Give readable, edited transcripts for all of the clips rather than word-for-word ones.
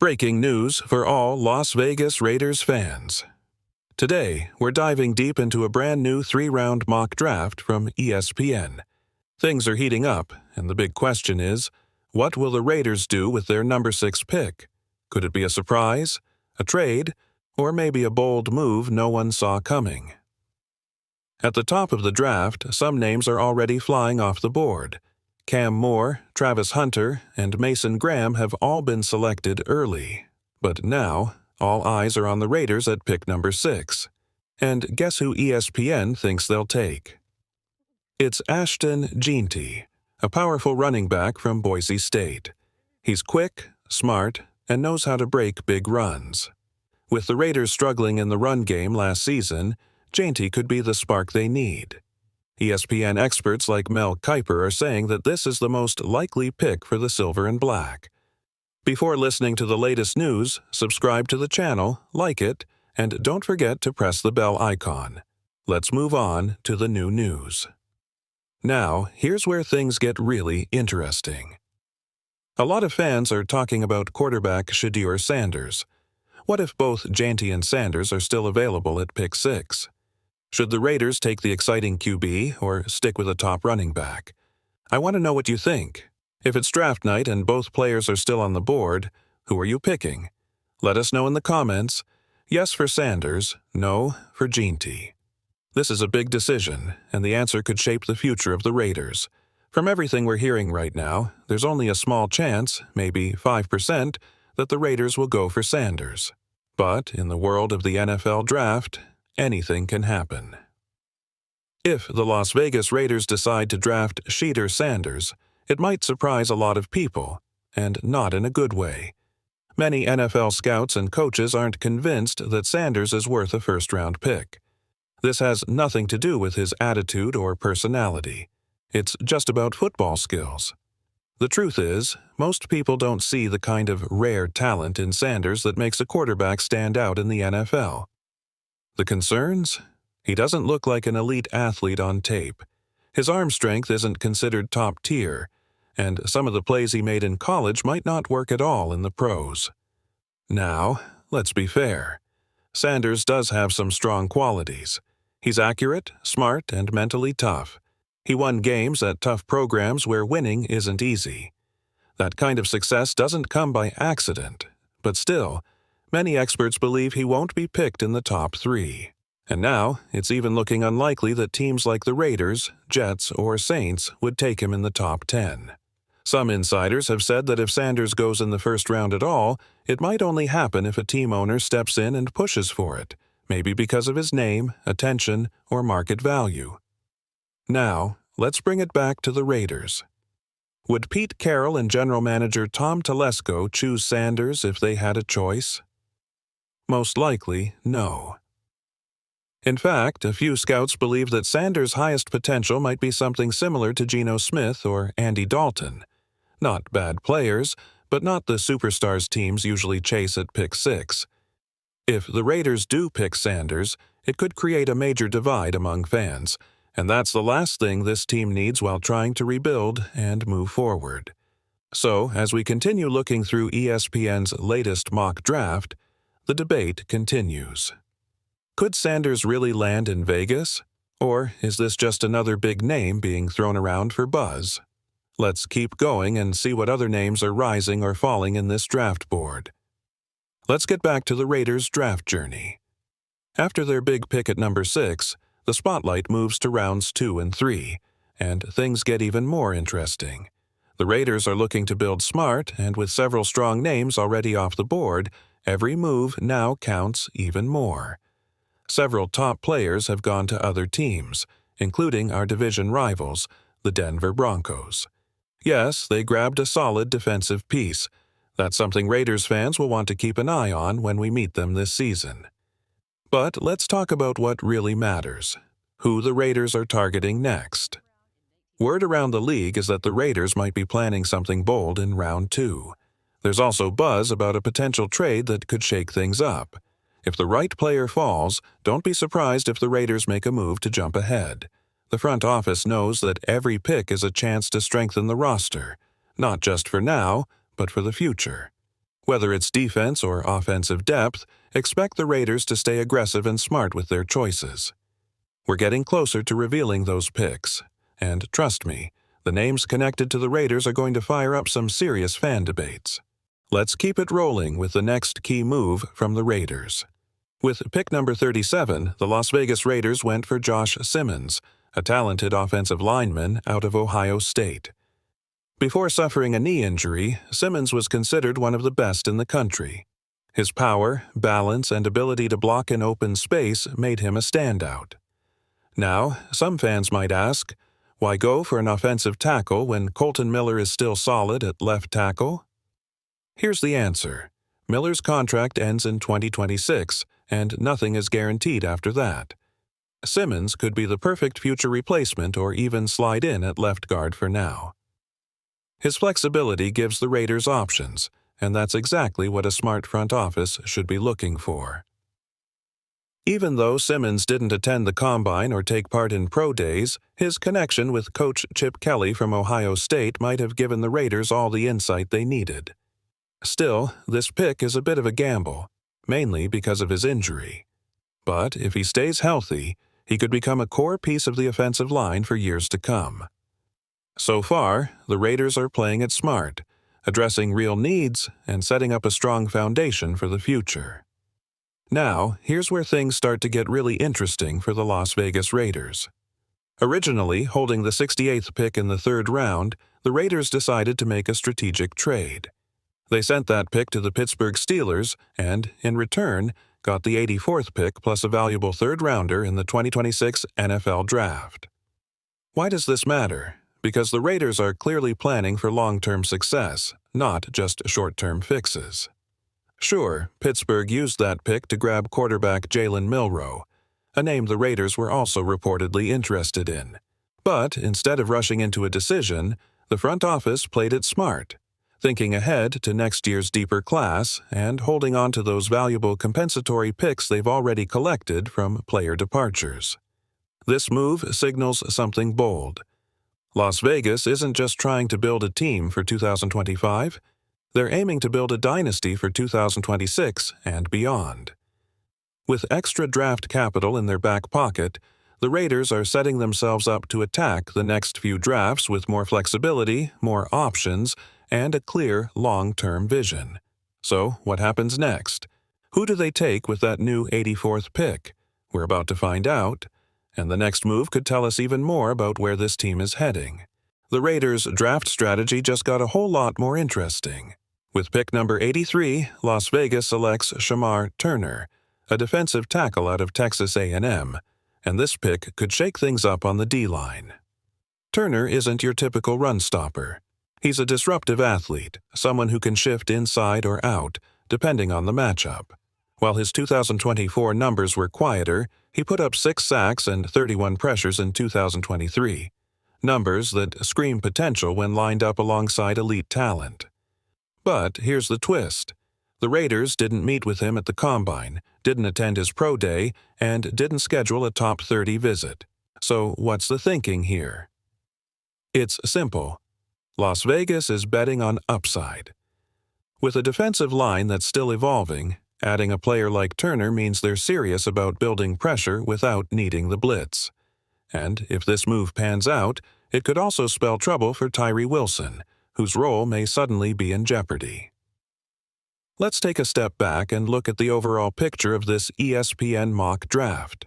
Breaking news for all Las Vegas Raiders fans. Today, we're diving deep into a brand new 3-round mock draft from ESPN. Things are heating up, and the big question is, what will the Raiders do with their number 6 pick? Could it be a surprise, a trade, or maybe a bold move no one saw coming? At the top of the draft, some names are already flying off the board. Cam Moore, Travis Hunter, and Mason Graham have all been selected early. But now, all eyes are on the Raiders at pick number 6. And guess who ESPN thinks they'll take? It's Ashton Jeanty, a powerful running back from Boise State. He's quick, smart, and knows how to break big runs. With the Raiders struggling in the run game last season, Jeanty could be the spark they need. ESPN experts like Mel Kiper are saying that this is the most likely pick for the Silver and Black. Before listening to the latest news, subscribe to the channel, like it, and don't forget to press the bell icon. Let's move on to the new news. Now, here's where things get really interesting. A lot of fans are talking about quarterback Shedeur Sanders. What if both Jeanty and Sanders are still available at pick 6? Should the Raiders take the exciting QB or stick with a top running back? I want to know what you think. If it's draft night and both players are still on the board, who are you picking? Let us know in the comments. Yes for Sanders, no for Jeanty. This is a big decision, and the answer could shape the future of the Raiders. From everything we're hearing right now, there's only a small chance, maybe 5%, that the Raiders will go for Sanders. But in the world of the NFL draft, anything can happen. If the Las Vegas Raiders decide to draft Shedeur Sanders, it might surprise a lot of people, and not in a good way. Many NFL scouts and coaches aren't convinced that Sanders is worth a first-round pick. This has nothing to do with his attitude or personality. It's just about football skills. The truth is, most people don't see the kind of rare talent in Sanders that makes a quarterback stand out in the NFL. The concerns? He doesn't look like an elite athlete on tape. His arm strength isn't considered top tier, and some of the plays he made in college might not work at all in the pros. Now, let's be fair. Sanders does have some strong qualities. He's accurate, smart, and mentally tough. He won games at tough programs where winning isn't easy. That kind of success doesn't come by accident, but still, many experts believe he won't be picked in the top 3. And now, it's even looking unlikely that teams like the Raiders, Jets, or Saints would take him in the top 10. Some insiders have said that if Sanders goes in the first round at all, it might only happen if a team owner steps in and pushes for it, maybe because of his name, attention, or market value. Now, let's bring it back to the Raiders. Would Pete Carroll and general manager Tom Telesco choose Sanders if they had a choice? Most likely, no. In fact, a few scouts believe that Sanders' highest potential might be something similar to Geno Smith or Andy Dalton. Not bad players, but not the superstars teams usually chase at pick 6. If the Raiders do pick Sanders, it could create a major divide among fans, and that's the last thing this team needs while trying to rebuild and move forward. So, as we continue looking through ESPN's latest mock draft, the debate continues. Could Sanders really land in Vegas? Or is this just another big name being thrown around for buzz? Let's keep going and see what other names are rising or falling in this draft board. Let's get back to the Raiders' draft journey. After their big pick at number 6, the spotlight moves to rounds 2 and 3, and things get even more interesting. The Raiders are looking to build smart, and with several strong names already off the board, every move now counts even more. Several top players have gone to other teams, including our division rivals, the Denver Broncos. Yes, they grabbed a solid defensive piece. That's something Raiders fans will want to keep an eye on when we meet them this season. But let's talk about what really matters: who the Raiders are targeting next. Word around the league is that the Raiders might be planning something bold in round 2. There's also buzz about a potential trade that could shake things up. If the right player falls, don't be surprised if the Raiders make a move to jump ahead. The front office knows that every pick is a chance to strengthen the roster, not just for now, but for the future. Whether it's defense or offensive depth, expect the Raiders to stay aggressive and smart with their choices. We're getting closer to revealing those picks, and trust me, the names connected to the Raiders are going to fire up some serious fan debates. Let's keep it rolling with the next key move from the Raiders. With pick number 37, the Las Vegas Raiders went for Josh Simmons, a talented offensive lineman out of Ohio State. Before suffering a knee injury, Simmons was considered one of the best in the country. His power, balance, and ability to block in open space made him a standout. Now, some fans might ask, why go for an offensive tackle when Kolton Miller is still solid at left tackle? Here's the answer. Miller's contract ends in 2026, and nothing is guaranteed after that. Simmons could be the perfect future replacement or even slide in at left guard for now. His flexibility gives the Raiders options, and that's exactly what a smart front office should be looking for. Even though Simmons didn't attend the Combine or take part in pro days, his connection with Coach Chip Kelly from Ohio State might have given the Raiders all the insight they needed. Still, this pick is a bit of a gamble, mainly because of his injury. But if he stays healthy, he could become a core piece of the offensive line for years to come. So far, the Raiders are playing it smart, addressing real needs and setting up a strong foundation for the future. Now, here's where things start to get really interesting for the Las Vegas Raiders. Originally holding the 68th pick in the third round, the Raiders decided to make a strategic trade. They sent that pick to the Pittsburgh Steelers and, in return, got the 84th pick plus a valuable third-rounder in the 2026 NFL Draft. Why does this matter? Because the Raiders are clearly planning for long-term success, not just short-term fixes. Sure, Pittsburgh used that pick to grab quarterback Jalen Milroe, a name the Raiders were also reportedly interested in. But instead of rushing into a decision, the front office played it smart, thinking ahead to next year's deeper class and holding on to those valuable compensatory picks they've already collected from player departures. This move signals something bold. Las Vegas isn't just trying to build a team for 2025, they're aiming to build a dynasty for 2026 and beyond. With extra draft capital in their back pocket, the Raiders are setting themselves up to attack the next few drafts with more flexibility, more options, and a clear long-term vision. So, what happens next? Who do they take with that new 84th pick? We're about to find out, and the next move could tell us even more about where this team is heading. The Raiders' draft strategy just got a whole lot more interesting. With pick number 83, Las Vegas selects Shedeur Turner, a defensive tackle out of Texas A&M, and this pick could shake things up on the D-line. Turner isn't your typical run stopper. He's a disruptive athlete, someone who can shift inside or out, depending on the matchup. While his 2024 numbers were quieter, he put up 6 sacks and 31 pressures in 2023, numbers that scream potential when lined up alongside elite talent. But here's the twist. The Raiders didn't meet with him at the Combine, didn't attend his pro day, and didn't schedule a top 30 visit. So what's the thinking here? It's simple. Las Vegas is betting on upside. With a defensive line that's still evolving, adding a player like Turner means they're serious about building pressure without needing the blitz. And if this move pans out, it could also spell trouble for Tyree Wilson, whose role may suddenly be in jeopardy. Let's take a step back and look at the overall picture of this ESPN mock draft.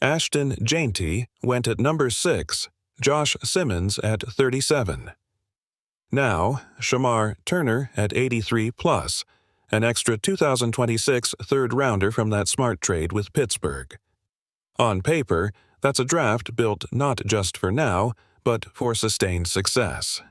Ashton Jeanty went at number 6, Josh Simmons at 37. Now, Shedeur Turner at 83 plus, an extra 2026 third-rounder from that smart trade with Pittsburgh. On paper, that's a draft built not just for now, but for sustained success.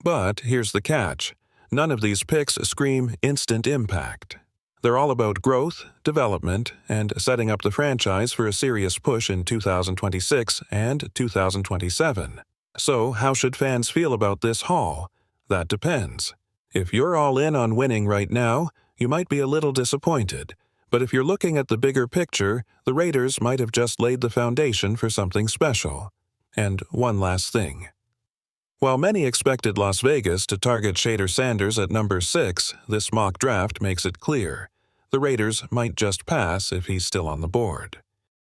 But here's the catch. None of these picks scream instant impact. They're all about growth, development, and setting up the franchise for a serious push in 2026 and 2027. So how should fans feel about this haul? That depends. If you're all in on winning right now, you might be a little disappointed. But if you're looking at the bigger picture, the Raiders might have just laid the foundation for something special. And one last thing. While many expected Las Vegas to target Shedeur Sanders at number 6, this mock draft makes it clear. The Raiders might just pass if he's still on the board.